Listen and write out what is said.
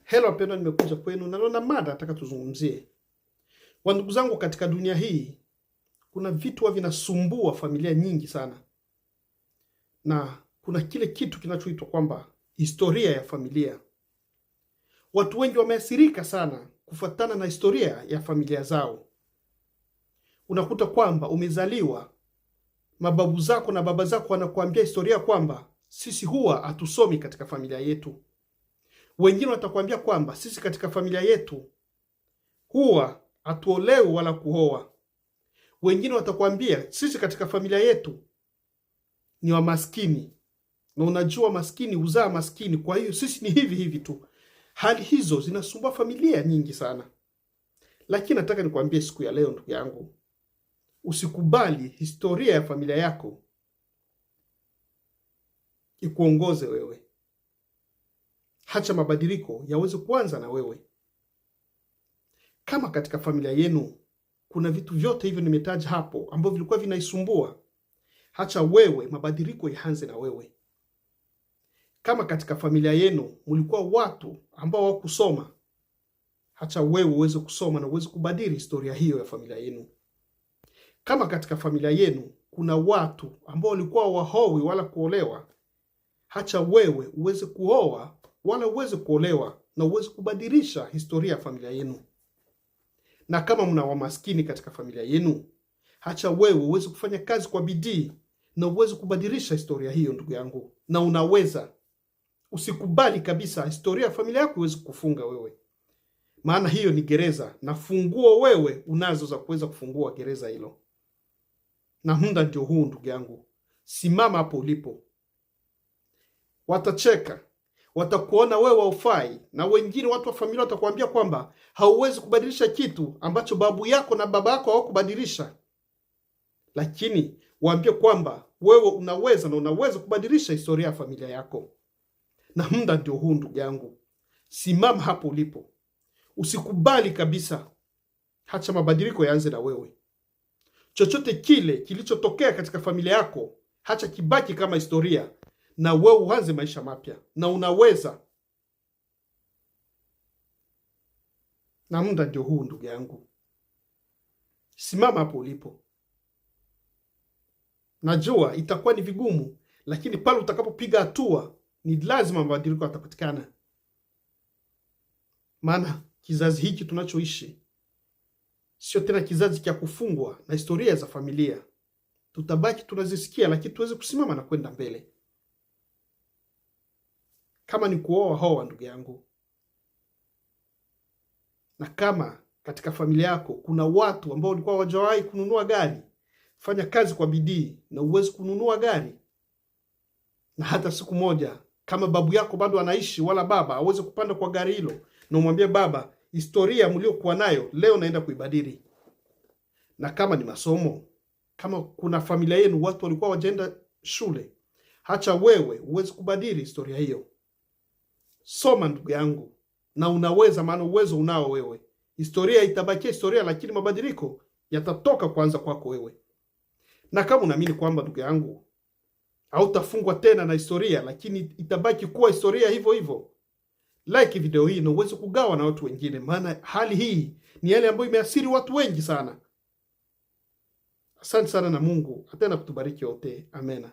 Hello wapendwa, nimekuja kwenu na leo na mada nataka tuzungumzie. Wandugu zangu, katika dunia hii kuna vitu vinasumbua familia nyingi sana, na kuna kile kitu kinachoitwa kwamba historia ya familia. Watu wengi wameathirika sana kufuatana na historia ya familia zao. Unakuta kwamba umezaliwa, mababu zako na baba zako wanakuambia historia kwamba sisi huwa hatusomi katika familia yetu. Wengine watakwambia kwamba sisi katika familia yetu huwa hatuolewi wala kuoa. Wengine watakwambia sisi katika familia yetu ni wa maskini, na unajua maskini huzaa maskini, kwa hiyo sisi ni hivi hivi tu. Hali hizo zinasumbua familia nyingi sana. Lakini nataka nikwambie siku ya leo, ndugu yangu, usikubali historia ya familia yako ikuongoze wewe. Hacha mabadiliko yaweze kuanza na wewe. Kama katika familia yenu kuna vitu vyote hivyo nimetaja hapo ambavyo vilikuwa vinaisumbua, hacha wewe mabadiliko yaanze na wewe. Kama katika familia yenu mlikuwa watu ambao hawakusoma, hacha wewe uweze kusoma na uweze kubadili historia hiyo ya familia yenu. Kama katika familia yenu kuna watu ambao walikuwa wahowi wala kuolewa, hacha wewe uweze kuoa wala uweze kuolewa na uweze kubadilisha historia ya familia yenu. Na kama mna wamaskini katika familia yenu, hacha wewe uweze kufanya kazi kwa bidii na uweze kubadilisha historia hiyo, ndugu yangu. Na unaweza. Usikubali kabisa historia ya familia yako iweze kufunga wewe. Maana hiyo ni gereza, na funguo wewe unazo za kuweza kufungua gereza hilo. Na muda ndio huu, ndugu yangu. Simama hapo ulipo. Watacheka, watakuona wewe haufai, na wengine watu wa familia watakwambia kwamba hauwezi kubadilisha kitu ambacho babu yako na baba yako hawakubadilisha. Lakini waambie kwamba wewe unaweza, na unaweza kubadilisha historia ya familia yako. Na muda ndio huu, ndugu yangu. Simama hapo ulipo. Usikubali kabisa. Hacha mabadiliko yaanze na wewe. Chochote kile kilichotokea katika familia yako, hacha kibaki kama historia, na wewe uanze maisha mapya. Na unaweza. Na muda ndio huu, ndugu yangu. Simama hapo ulipo. Najua itakuwa ni vigumu, lakini pale utakapopiga hatua ni lazima mabadiliko yatapatikana. Maana kizazi hiki tunachoishi sio tena kizazi cha kufungwa na historia za familia. Tutabaki tunazisikia, lakini tuweze kusimama na kwenda mbele. Kama ni kuoa, hoa ndugu yangu. Na kama katika familia yako kuna watu ambao walikuwa hawajawahi kununua gari, fanya kazi kwa bidii na uweze kununua gari. Na hata siku moja kama babu yako bado anaishi wala baba, aweze kupanda kwa gari hilo na umwambie baba, historia mliokuwa nayo leo naenda kuibadili. Na kama ni masomo, kama kuna familia yenu watu walikuwa wajaenda shule, hacha wewe uweze kubadili historia hiyo. Soma ndugu yangu, na unaweza, maana uwezo unao wewe. Historia itabakia historia, lakini mabadiliko yatatoka kwanza kwako wewe. Na kama unaamini kwamba ndugu yangu hautafungwa tena na historia, lakini itabaki kuwa historia hivyo hivyo, like video hii na uweze kugawa na watu wengine, maana hali hii ni hali ambayo imeathiri watu wengi sana. Asante sana, na Mungu atenda kutubariki wote. Amena.